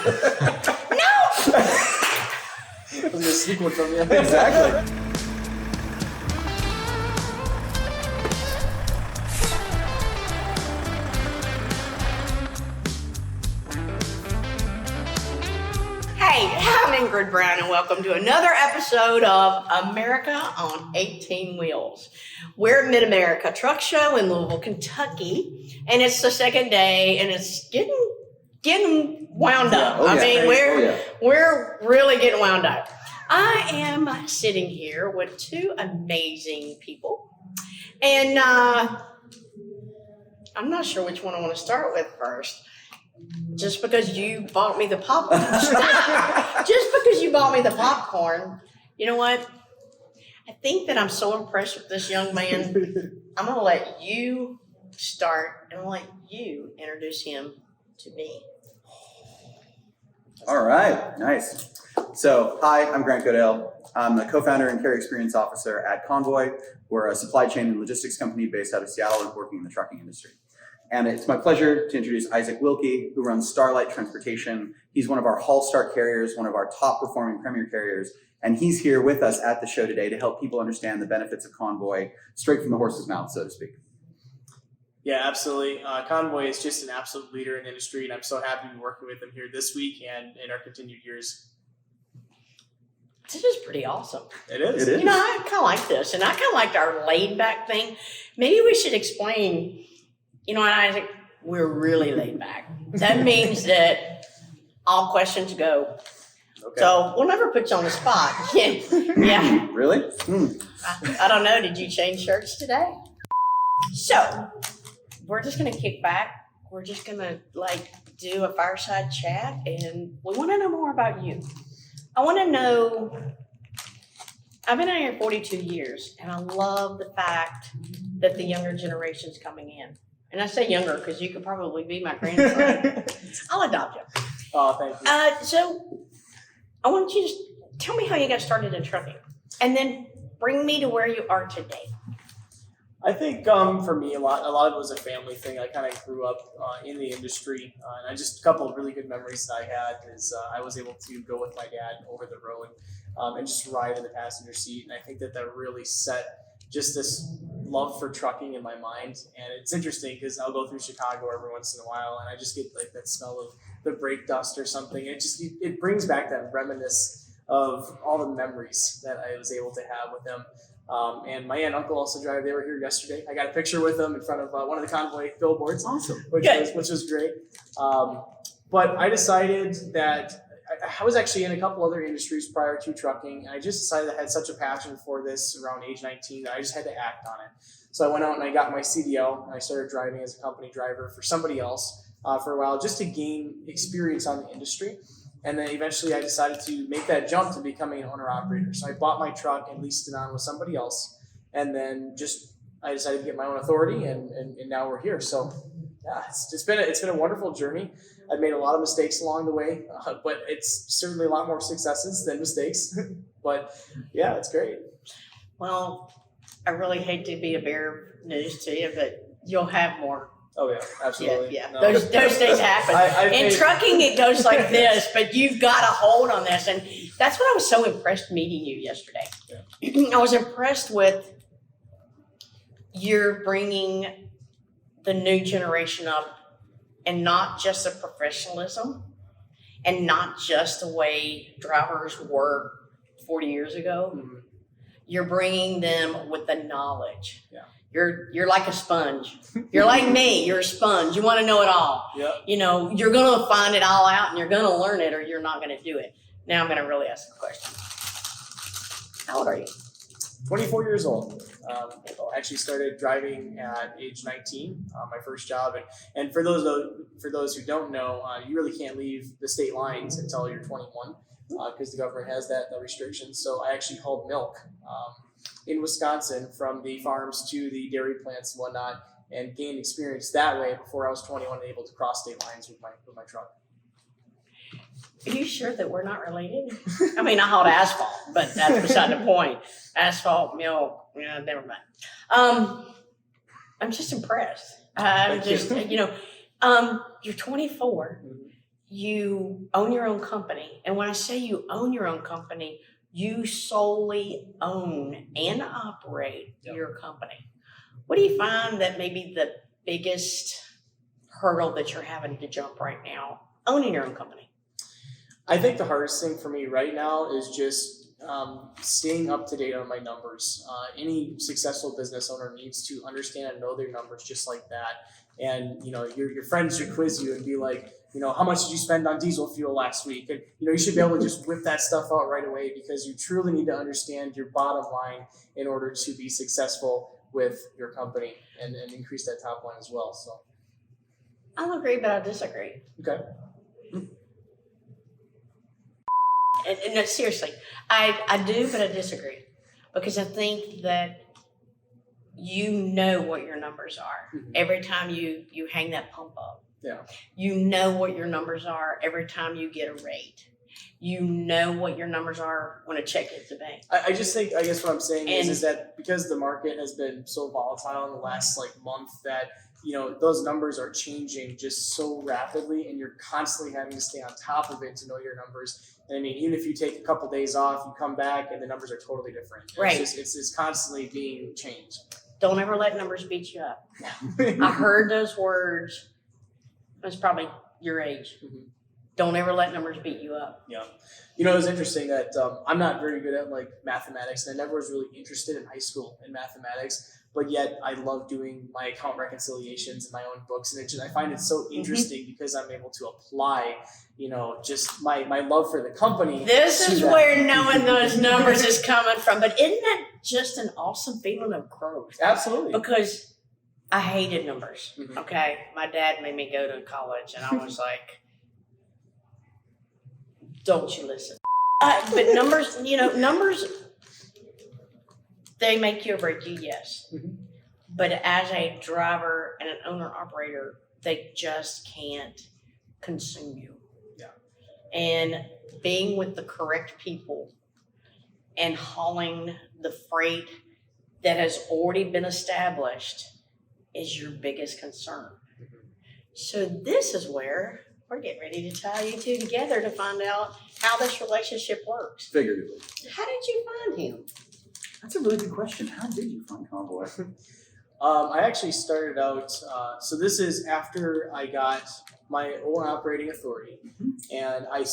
I was going to sneak one from you. Exactly. Hey, I'm Ingrid Brown, and welcome to another episode of America on 18 Wheels. We're at Mid-America Truck Show in Louisville, Kentucky, and it's the second day, and it's getting wound up. We're really getting wound up. I am sitting here with two amazing people, and I'm not sure which one I want to start with first. Just because you bought me the popcorn. Just because you bought me the popcorn. You know what? I think that I'm so impressed with this young man. I'm going to let you start and I'll let you introduce him to me. All right. Nice. So, hi, I'm Grand Goodale. I'm the co-founder and carrier experience officer at Convoy. We're a supply chain and logistics company based out of Seattle and working in the trucking industry. And it's my pleasure to introduce Isaac Wilke, who runs Starlight Transportation. He's one of our All-Star carriers, one of our top-performing premier carriers, and he's here with us at the show today to help people understand the benefits of Convoy straight from the horse's mouth, so to speak. Yeah, absolutely. Convoy is just an absolute leader in the industry, and I'm so happy to be working with them here this week and in our continued years. This is pretty awesome. It is. You know, I kind of like this, and I kind of liked our laid-back thing. Maybe we should explain. You know what, Isaac? We're really laid back. That means that all questions go. Okay. So we'll never put you on the spot. Yeah. Really? I don't know. Did you change shirts today? So we're just going to kick back. We're just going to do a fireside chat, and we want to know more about you. I want to know, I've been out here 42 years, and I love the fact that the younger generation's coming in. And I say younger because you could probably be my grandson. I'll adopt you. Oh, thank you. So I want you to just tell me how you got started in trucking and then bring me to where you are today. I think for me, a lot of it was a family thing. I kind of grew up in the industry, and a couple of really good memories that I had is I was able to go with my dad over the road and just ride in the passenger seat. And I think that really set just this love for trucking in my mind. And it's interesting because I'll go through Chicago every once in a while and I just get like that smell of the brake dust or something. It brings back that reminiscence of all the memories that I was able to have with them. And my aunt and uncle also drive. They were here yesterday. I got a picture with them in front of one of the Convoy billboards. Awesome. Which was great. But I decided that I was actually in a couple other industries prior to trucking, and I just decided I had such a passion for this around age 19 that I just had to act on it. So I went out and I got my CDL, and I started driving as a company driver for somebody else for a while just to gain experience on the industry. And then eventually I decided to make that jump to becoming an owner-operator. So I bought my truck and leased it on with somebody else, and then I decided to get my own authority, and now we're here. So yeah, it's been a wonderful journey. I've made a lot of mistakes along the way, but it's certainly a lot more successes than mistakes. But yeah, it's great. Well, I really hate to be a bear news to you, but you'll have more. Oh yeah, absolutely. Yeah. No. Those days happen. In trucking, it goes like this, but you've got a hold on this. And that's what I was so impressed meeting you yesterday. Yeah. I was impressed with you're bringing the new generation up, and not just the professionalism and not just the way drivers were 40 years ago. Mm-hmm. You're bringing them with the knowledge. Yeah. You're like a sponge. You're like me. You're a sponge. You want to know it all. Yep. You know, you're going to find it all out and you're going to learn it or you're not going to do it. Now I'm going to really ask the question. How old are you? 24 years old. Actually started driving at age 19, my first job. And for those who don't know, you really can't leave the state lines until you're 21 because the government has that restriction. So I actually hauled milk in Wisconsin from the farms to the dairy plants and whatnot, and gained experience that way before I was 21 and able to cross state lines with my truck. Are you sure that we're not related? I mean, I hauled asphalt, but that's beside the point. Asphalt, milk, never mind. I'm just impressed. You're 24. Mm-hmm. you own your own company. And when I say you own your own company, you solely own and operate your company. What do you find that maybe the biggest hurdle that you're having to jump right now, owning your own company? I think the hardest thing for me right now is just staying up to date on my numbers. Any successful business owner needs to understand and know their numbers just like that. And your friends should quiz you and be like, how much did you spend on diesel fuel last week? And you should be able to just whip that stuff out right away, because you truly need to understand your bottom line in order to be successful with your company and increase that top line as well. So I'll agree, but I disagree. okay. And no, seriously, I do, but I disagree, because I think that you know what your numbers are every time you hang that pump up. Yeah. You know what your numbers are every time you get a rate. You know what your numbers are when a check hits the bank. I just think, I guess what I'm saying is that because the market has been so volatile in the last month, that those numbers are changing just so rapidly, and you're constantly having to stay on top of it to know your numbers. And I mean, even if you take a couple days off, you come back and the numbers are totally different. Right. It's constantly being changed. Don't ever let numbers beat you up. I heard those words. It was probably your age. Mm-hmm. Don't ever let numbers beat you up. Yeah. It was interesting that I'm not very good at mathematics, and I never was really interested in high school in mathematics, but yet I love doing my account reconciliations in my own books. And I find it so interesting because I'm able to apply, just my love for the company. This is where knowing those numbers is coming from. But isn't that just an awesome feeling of growth? Absolutely. Because I hated numbers. Mm-hmm. Okay. My dad made me go to college, and I was like, don't you listen. But numbers, numbers, they make you or break you, yes. Mm-hmm. But as a driver and an owner-operator, they just can't consume you. Yeah. And being with the correct people and hauling the freight that has already been established is your biggest concern. Mm-hmm. So this is where we're getting ready to tie you two together to find out how this relationship works. Figuratively. How did you find him? That's a really good question. How did you find Convoy? I actually started out, so this is after I got my own operating authority, and I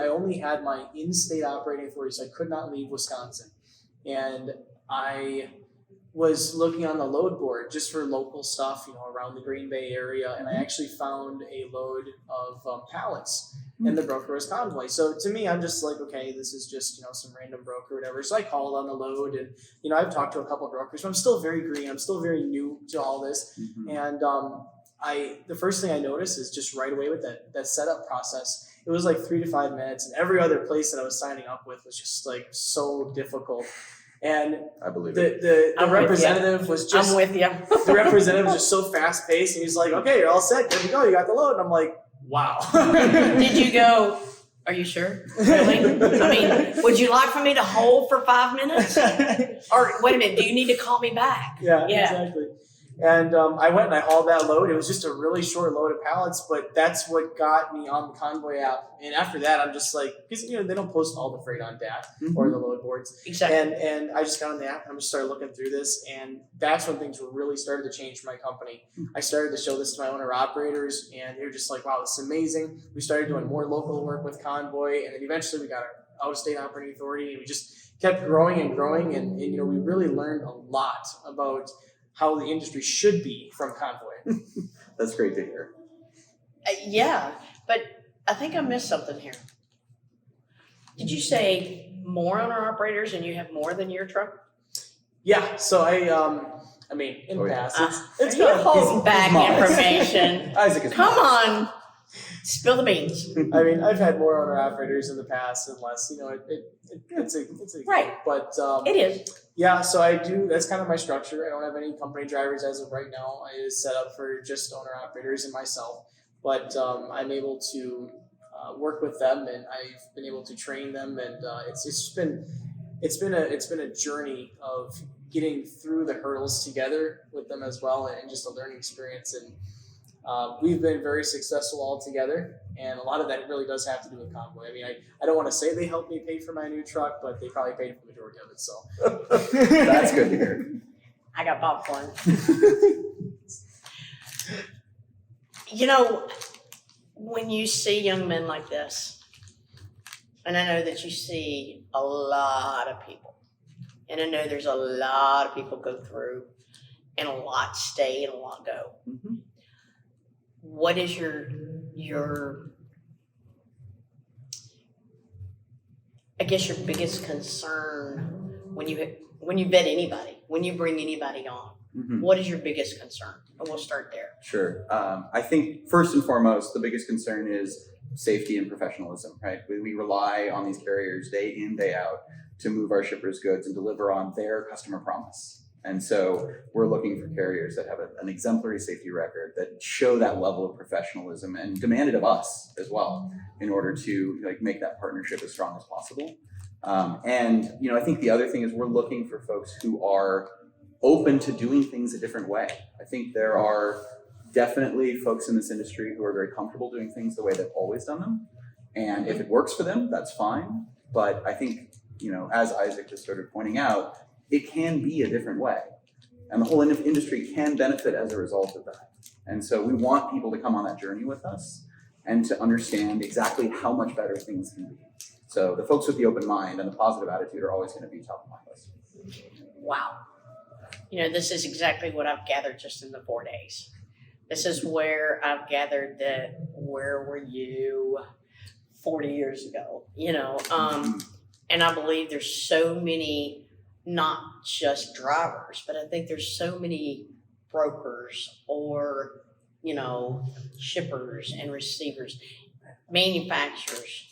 only had my in-state operating authority, so I could not leave Wisconsin. And I was looking on the load board just for local stuff, around the Green Bay area, and I actually found a load of pallets, and the broker was Convoy. So to me, I'm just like, okay, this is just some random broker or whatever. So I called on the load, and I've talked to a couple of brokers, but I'm still very green. I'm still very new to all this, and the first thing I noticed is just right away with that setup process. It was 3 to 5 minutes, and every other place that I was signing up with was just so difficult. And I believe the representative was just, I'm with you. the representative was just so fast paced, and he's like, okay, you're all set, there you go, you got the load. And I'm like, wow. Did you go, are you sure? Really? I mean, would you like for me to hold for 5 minutes? Or wait a minute, do you need to call me back? Yeah. Exactly. And I went and I hauled that load. It was just a really short load of pallets, but that's what got me on the Convoy app. And after that, I'm just because they don't post all the freight on DAT or the load boards. Exactly. And I just got on the app and I just started looking through this, and that's when things were really started to change for my company. I started to show this to my owner operators, and they were just like, wow, this is amazing. We started doing more local work with Convoy, and then eventually we got our out-of-state operating authority, and we just kept growing and growing, and we really learned a lot about how the industry should be from Convoy. That's great to hear. Yeah, but I think I missed something here. Did you say more owner-operators and you have more than your truck? Yeah, so I mean, in the past, it's you good. hold back information. Isaac is Come on, spill the beans. I mean, I've had more owner operators in the past and less. It's a Right. But It is. yeah, so I do. That's kind of my structure. I don't have any company drivers as of right now. I is set up for just owner operators and myself. But I'm able to work with them, and I've been able to train them, and it's been a journey of getting through the hurdles together with them as well, and just a learning experience. And we've been very successful all together, and a lot of that really does have to do with Convoy. I mean, I don't want to say they helped me pay for my new truck, but they probably paid for the majority of it. So That's good to hear. I got popcorn. You know, when you see young men like this, and I know that you see a lot of people, and I know there's a lot of people go through, and a lot stay and a lot go. Mm-hmm. What is your I guess your biggest concern when you vet anybody, when you bring anybody on? Mm-hmm. What is your biggest concern? And we'll start there. Sure. I think first and foremost, the biggest concern is safety and professionalism, right? We rely on these carriers day in, day out to move our shippers' goods and deliver on their customer promise. And so we're looking for carriers that have an exemplary safety record, that show that level of professionalism and demand it of us as well in order to make that partnership as strong as possible. And I think the other thing is we're looking for folks who are open to doing things a different way. I think there are definitely folks in this industry who are very comfortable doing things the way they've always done them. And if it works for them, that's fine. But I think, as Isaac just started pointing out, it can be a different way. And the whole industry can benefit as a result of that. And so we want people to come on that journey with us and to understand exactly how much better things can be. So the folks with the open mind and the positive attitude are always going to be top of my list. Wow. This is exactly what I've gathered just in the 4 days. This is where I've gathered that where were you 40 years ago, and I believe there's so many, not just drivers, but I think there's so many brokers or, shippers and receivers, manufacturers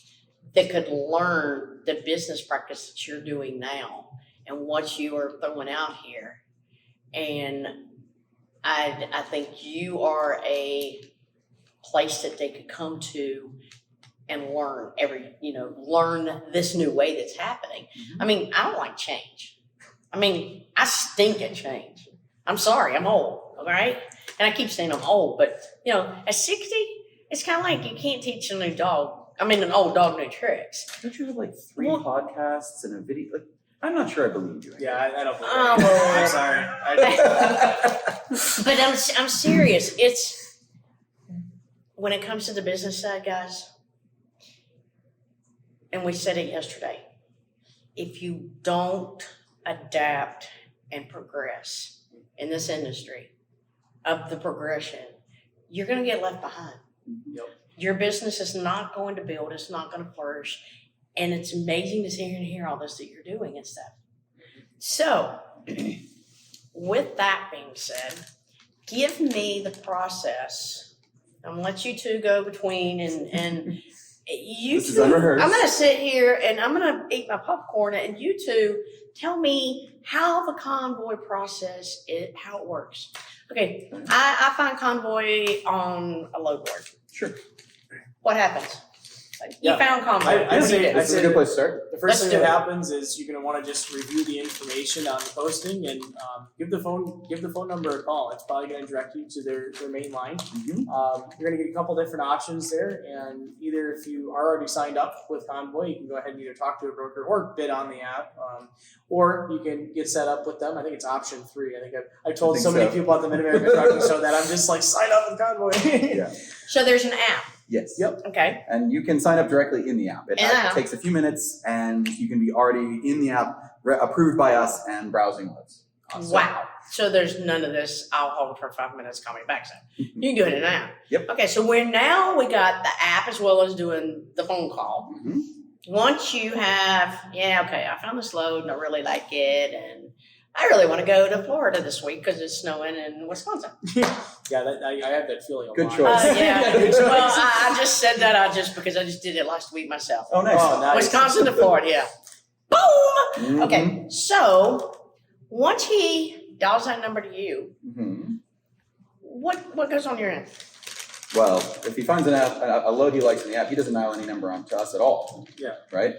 that could learn the business practice that you're doing now and what you are throwing out here. And I think you are a place that they could come to and learn learn this new way that's happening. Mm-hmm. I mean, I don't like change. I mean, I stink at change. I'm sorry, I'm old, all right? And I keep saying I'm old, but at 60, it's kind of like you can't teach an old dog new tricks. Don't you have 3 podcasts and a video? I'm not sure I believe you. Yeah, I don't believe I'm sorry. But I'm serious. It's when it comes to the business side, guys, and we said it yesterday, if you don't adapt and progress in this industry of the progression, you're going to get left behind. Yep. Your business is not going to build. It's not going to flourish. And it's amazing to sit here and hear all this that you're doing and stuff. So, with that being said, give me the process. I'm going to let you two go between and you this two. Is unrehearsed. I'm going to sit here and I'm going to eat my popcorn and you two tell me how the Convoy process, how it works. Okay, I find Convoy on a load board. Sure. What happens? You found Convoy. I'd say This is a good place to start. the first thing that happens is you're going to want to just review the information on the posting and give the phone number a call. It's probably going to direct you to their main line. Mm-hmm. You're going to get a couple different options there, and either if you are already signed up with Convoy, you can go ahead and either talk to a broker or bid on the app, or you can get set up with them. I think it's option 3. I think I've told so many people at the Mid-America Trucking Show that I'm just sign up with Convoy. Yeah. So there's an app. Yes. Yep. Okay. And you can sign up directly in the app. It takes a few minutes, and you can be already in the app, approved by us, and browsing loads. Wow. So there's none of this, I'll hold for 5 minutes, call me back. So you can do it now. Yep. Okay, so we got the app as well as doing the phone call. Mm-hmm. Once you have, I found this load and I really like it, and I really want to go to Florida this week because it's snowing in Wisconsin. Yeah, I have that feeling a Good lot. choice. Good choice. Well, I just said that because I just did it last week myself. Oh, nice. Oh, nice. Wisconsin to Florida, yeah. Boom! Mm-hmm. Okay, so once he dials that number to you, Mm-hmm. what goes on your end? Well, if he finds a load he likes in the app, he doesn't dial any number on to us at all. Yeah. Right?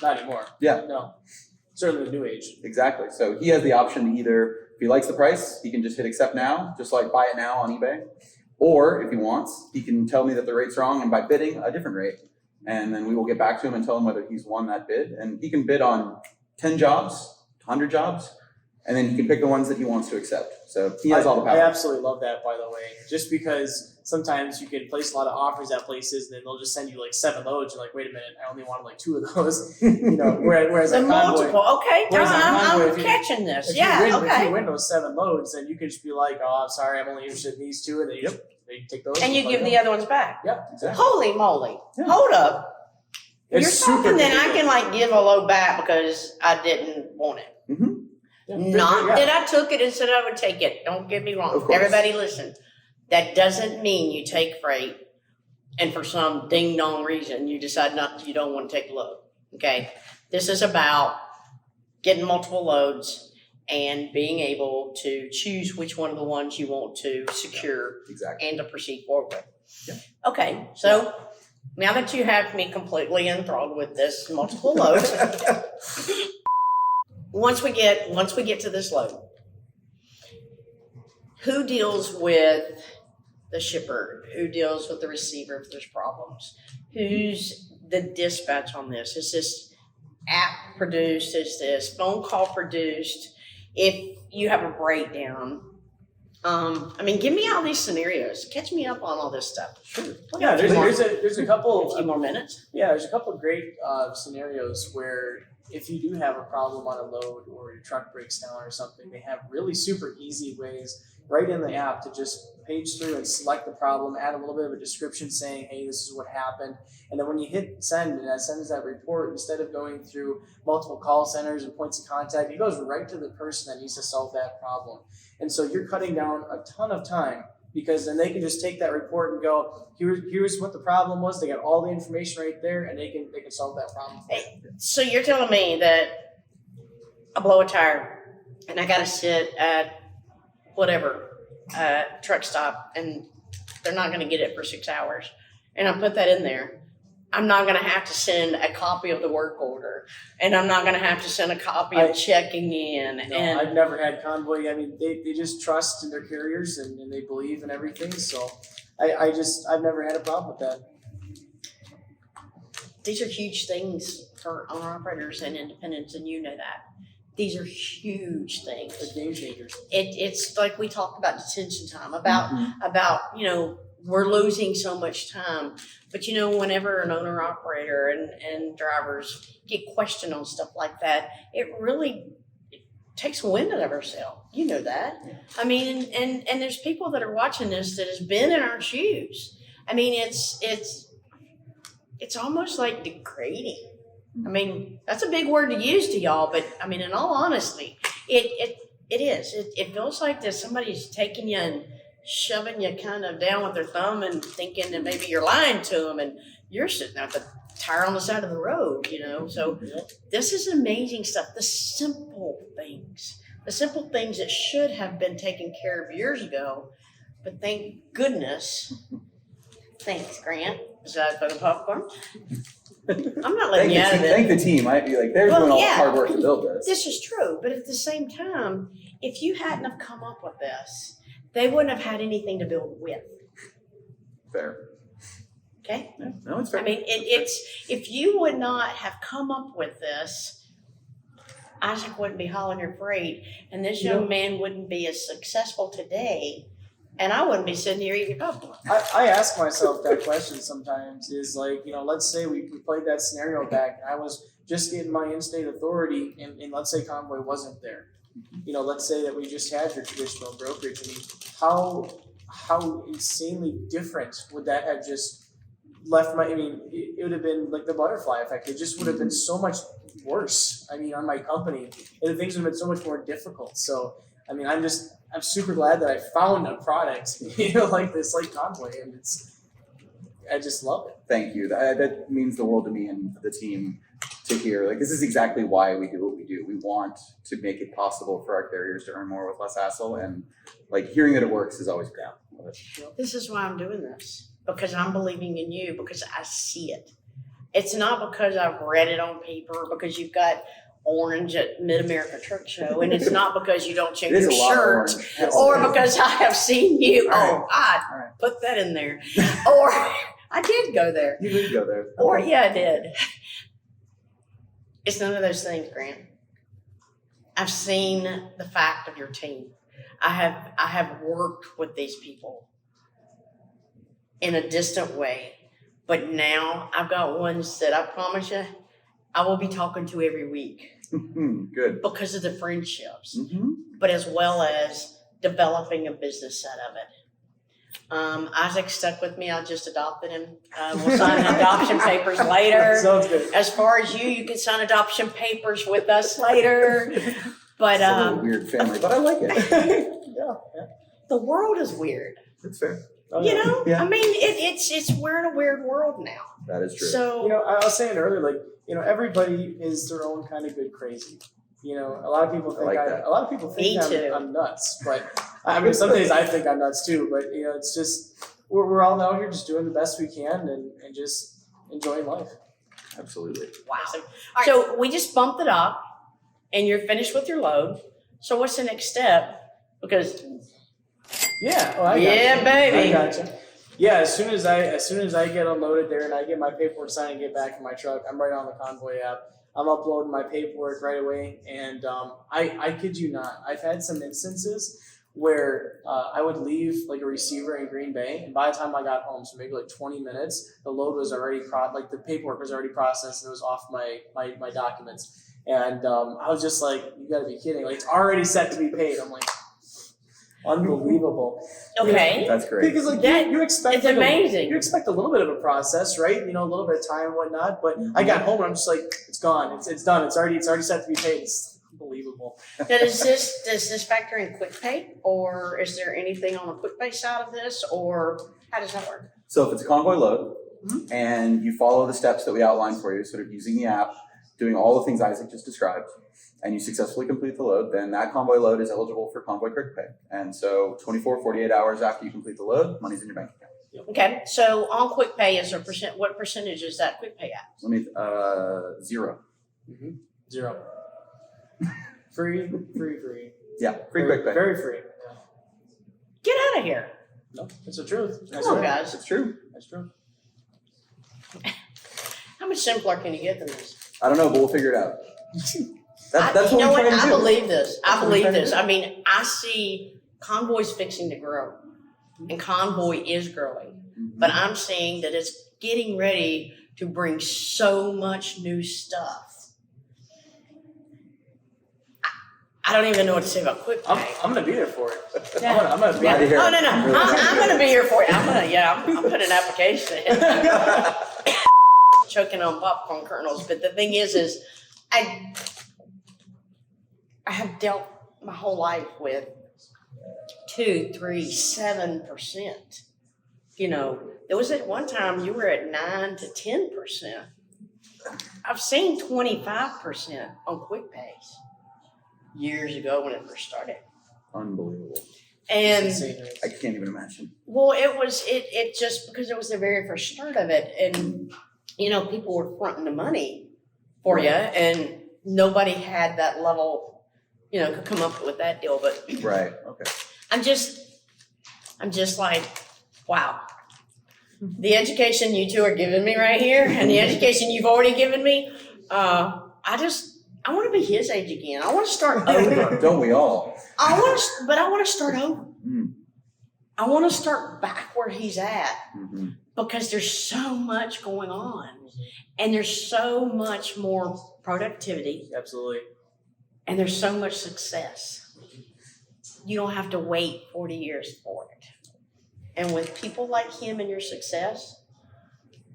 Not anymore. Yeah. No. Certainly the new age. Exactly. So he has the option to either, if he likes the price, he can just hit accept now, just like buy it now on eBay. Or if he wants, he can tell me that the rate's wrong and by bidding a different rate. And then we will get back to him and tell him whether he's won that bid. And he can bid on 10 jobs, 100 jobs, and then he can pick the ones that he wants to accept. So he has all the power. I absolutely love that, by the way, just because sometimes you can place a lot of offers at places and then they'll just send you like 7 loads. You're like, wait a minute, I only wanted like 2 of those. Whereas The like Convoy, multiple. Okay, whereas on Convoy, I'm if you- catching this. if Yeah, you win, if okay. you win those 7 loads, then you can just be like, oh, I'm sorry, I'm only interested in these 2, and then you they take those. And you give the other ones back. Yeah, Exactly. Holy moly. Yeah. Hold up. it's You're super talking that I convenient. can like give a load back because I didn't want it. Mm-hmm. Yeah, Not yeah. that I took it and said I would take it. Don't get me Of wrong. course. Everybody listen. That doesn't mean you take freight and for some ding dong reason you decide you don't want to take the load. Okay. This is about getting multiple loads and being able to choose which one of the ones you want to secure Exactly. and to proceed forward with. Yeah. Okay. So now that you have me completely enthralled with this multiple load, once we get to this load, who deals with the shipper? Who deals with the receiver if there's problems? Who's the dispatch on this? Is this app produced? Is this phone call produced? If you have a breakdown, give me all these scenarios. Catch me up on all this stuff. Sure. Yeah, there's a a couple. few more minutes. Yeah, there's a couple of great scenarios where if you do have a problem on a load or your truck breaks down or something, they have really super easy ways right in the app to just page through and select the problem, add a little bit of a description saying, hey, this is what happened. And then when you hit send and that sends that report, instead of going through multiple call centers and points of contact, it goes right to the person that needs to solve that problem. And so you're cutting down a ton of time because then they can just take that report and go, here's what the problem was. They got all the information right there and they can solve that problem. So you're telling me that I blow a tire and I got to sit at whatever truck stop and they're not going to get it for 6 hours. And I put that in there. I'm not going to have to send a copy of the work order and I'm not going to have to send a copy of checking in. No, And I've never had Convoy. I mean, they just trust in their carriers and they believe in everything. So I've never had a problem with that. these are huge things for owner operators and independents, and you know that. These are huge things. They're game changers. It's like we talked about detention time, about we're losing so much time. But whenever an owner operator and drivers get questioned on stuff like that, it really takes wind out of our sail. You know that. Yeah. I mean, and there's people that are watching this that has been in our shoes. I mean, it's almost like degrading. I mean, that's a big word to use to y'all, but I mean, in all honesty, it is. It feels like that somebody's taking you and shoving you kind of down with their thumb and thinking that maybe you're lying to them and you're sitting at the tire on the side of the road, So this is amazing stuff. The simple things that should have been taken care of years ago, but thank goodness. Thanks, Grant. Is that for the popcorn? I'm not letting you out of it. Thank the team. I'd be like, they're doing all the hard work to build this. This is true, but at the same time, if you hadn't have come up with this, they wouldn't have had anything to build with. Fair. Okay? Yeah, no, it's fair. I mean, it's if you would not have come up with this, Isaac wouldn't be hauling your freight, and this young man wouldn't be as successful today, and I wouldn't be sitting here eating popcorn. I ask myself that question sometimes is like, let's say we played that scenario back and I was just getting my in-state authority and let's say Convoy wasn't there. Let's say that we just had your traditional brokerage. I mean, how insanely different would that have just left it would have been like the butterfly effect. It just would have been so much worse. I mean, on my company, and things would have been so much more difficult. So, I mean, I'm super glad that I found a product, like this, like Convoy, and I just love it. Thank you. That means the world to me and the team to hear. Like, this is exactly why we do what we do. We want to make it possible for our carriers to earn more with less hassle, and like hearing that it works is always great. Love it. This is why I'm doing this, because I'm believing in you, because I see it. It's not because I've read it on paper, because you've got orange at Mid-America Truck Show, and it's not because you don't It change is your a lot of shirt, orange. Yes. or because I have seen you. All right. Oh, I All right. put that in there. Or I did go there. You did go there. Or yeah, I did. It's none of those things, Grant. I've seen the fact of your team. I have worked with these people in a distant way, but now I've got ones that I promise you I will be talking to every week Good. because of the friendships, Mm-hmm. but as well as developing a business set of it. Isaac stuck with me. I just adopted him. We'll sign adoption papers later. Sounds good. As far as you can sign adoption papers with us later. But It's a little weird family, but I like it. Yeah. the world is weird. It's fair. Oh, You yeah. know, Yeah. I mean, it's we're in a weird world now. That is true. So You know, I was saying earlier, like, everybody is their own kind of good crazy. A lot of people think like that. a lot of people Me think too. I'm nuts, but I mean, some days I think I'm nuts too. But it's just we're all out here just doing the best we can and just enjoying life. Absolutely. wow. So we just bumped it up, and you're finished with your load. So what's the next step? Because Yeah. I Yeah, baby. I gotcha. Yeah. As soon as I get unloaded there and I get my paperwork signed and get back in my truck, I'm right on the Convoy app. I'm uploading my paperwork right away, and I kid you not, I've had some instances where I would leave like a receiver in Green Bay, and by the time I got home, so maybe like 20 minutes, the load was already the paperwork was already processed and it was off my documents, and I was just like, you got to be kidding! Like, it's already set to be paid. I'm like, unbelievable. okay, That's great. Because like That- you expect it's like, amazing. you expect a little bit of a process, right? A little bit of time and whatnot. But I got home and I'm just like, it's gone. It's done. It's already set to be paid. It's unbelievable. Now, does this factor in quick pay, or is there anything on the quick pay side of this, or how does that work? So if it's a convoy load Mhm. and you follow the steps that we outlined for you, sort of using the app, doing all the things Isaac just described, and you successfully complete the load, then that convoy load is eligible for convoy quick pay. And so 24, 48 hours after you complete the load, money's in your bank account. Okay, so on quick pay, is there what percentage is that quick pay at? Let me, 0. 0. Free. Yeah, free quick pay. Very free. Yeah. Get out of here. No, it's the truth. That's Come on, right. guys. It's true. That's true. How much simpler can you get than this? I don't know, but we'll figure it out. That's you what know we're what? trying to I do. believe this. That's I what we're believe trying to this. do. I mean, I see Convoy's fixing to grow, and Convoy is growing. But I'm seeing that it's getting ready to bring so much new stuff. I don't even know what to say about quick I'm pay. gonna be there for it. Yeah. I'm gonna be Glad to there. hear Oh it. no, I'm really I'm glad gonna be here for you. I'm putting an application in. Choking on popcorn kernels, but the thing is I have dealt my whole life with 2, 3, 7%. There was at one time you were at 9 to 10%. I've seen 25% on quick pays years ago when it first started. Unbelievable. And Insane. I can't even imagine. well, it just because it was the very first start of it, and people were fronting the money for you, and nobody had that level, could come up with that deal. But Right, okay. I'm just like, wow, the education you two are giving me right here, and the education you've already given me, I want to be his age again. I want to start over. Don't we all? I want to start over. Mm. I want to start back where he's at. Mm-hmm. Because there's so much going on, and there's so much more productivity, Absolutely. and there's so much success. You don't have to wait 40 years for it. And with people like him and your success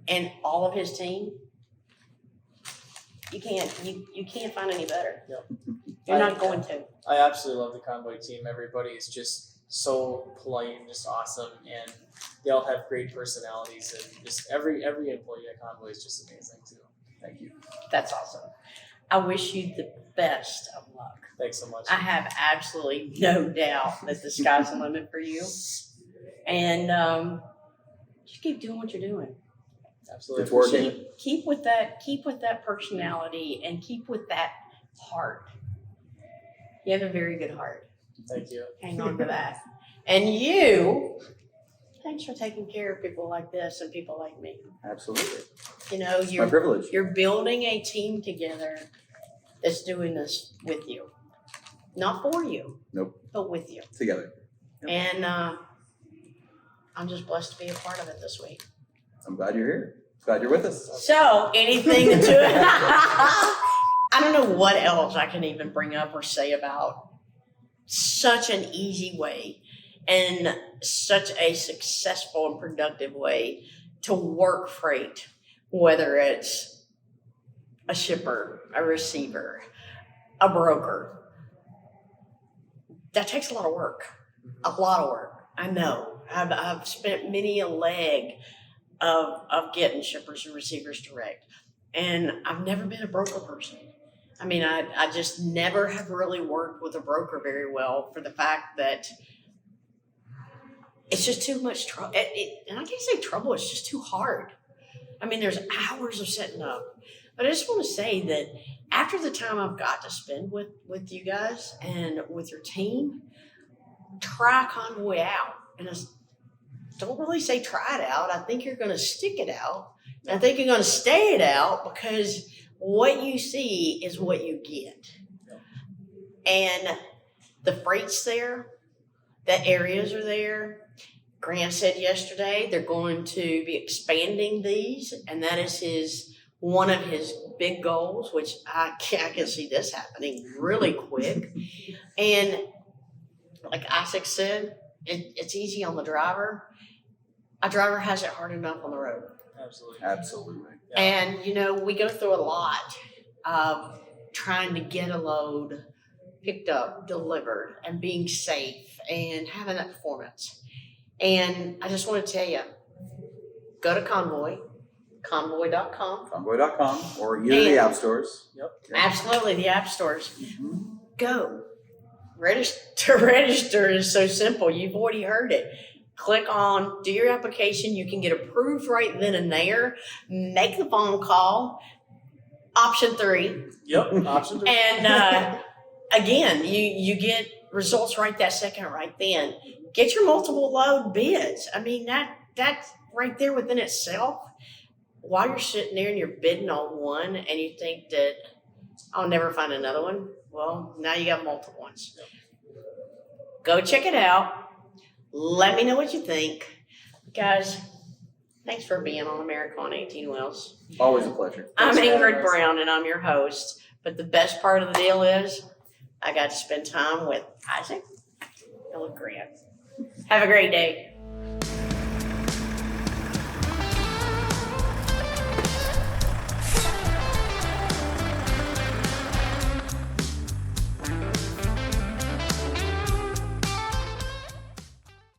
and all of his team, you can't find any better. Yep. You're not going to. I absolutely love the Convoy team. Everybody is just so polite and just awesome, and they all have great personalities, and just every employee at Convoy is just amazing too. Thank you. That's awesome. I wish you the best of luck. Thanks so much. I have absolutely no doubt that the sky's the limit for you. And just keep doing what you're doing. Absolutely. It's working. Appreciate it. Keep with that personality, and keep with that heart. You have a very good heart. Thank you. Hang on to that. And you, thanks for taking care of people like this and people like me. Absolutely. You know, It's my privilege. you're building a team together that's doing this with you. Not for you. Nope. But with you. Together. And I'm just blessed to be a part of it this week. I'm glad you're here. Glad you're with us. So, anything to I don't know what else I can even bring up or say about such an easy way and such a successful and productive way to work freight, whether it's a shipper, a receiver, a broker. That takes a lot of work. A lot of work. I know. I've spent many a leg of getting shippers and receivers direct. And I've never been a broker person. I mean, I just never have really worked with a broker very well for the fact that it's just too much trouble. And I can't say trouble, it's just too hard. I mean, there's hours of setting up. But I just want to say that after the time I've got to spend with you guys and with your team, try Convoy out. And I don't really say try it out. I think you're going to stick it out. And I think you're going to stay it out because what you see is what you get. And the freight's there. The areas are there. Grant said yesterday they're going to be expanding these, and that is one of his big goals, which I can see this happening really quick. And like Isaac said, it's easy on the driver. A driver has it hard enough on the road. Absolutely. Absolutely. Yeah. And, you know, we go through a lot of trying to get a load picked up, delivered, and being safe and having that performance. And I just want to tell you, go to Convoy, convoy.com. Convoy.com or either of the app stores. Yep. Absolutely, the app stores. Mm-hmm. Go. Register is so simple. You've already heard it. Click on, do your application. You can get approved right then and there. Make the phone call. Option 3. Yep. Option 3. And again, you get results right that second, right then. Get your multiple load bids. I mean, that's right there within itself. While you're sitting there and you're bidding on one and you think that I'll never find another one, well, now you got multiple ones. Go check it out. Let me know what you think. Guys, thanks for being on America on 18 Wheels. Always a pleasure. I'm Thanks for having Ingrid us. Brown and I'm your host. But the best part of the deal is I got to spend time with Isaac and with Grant. Have a great day.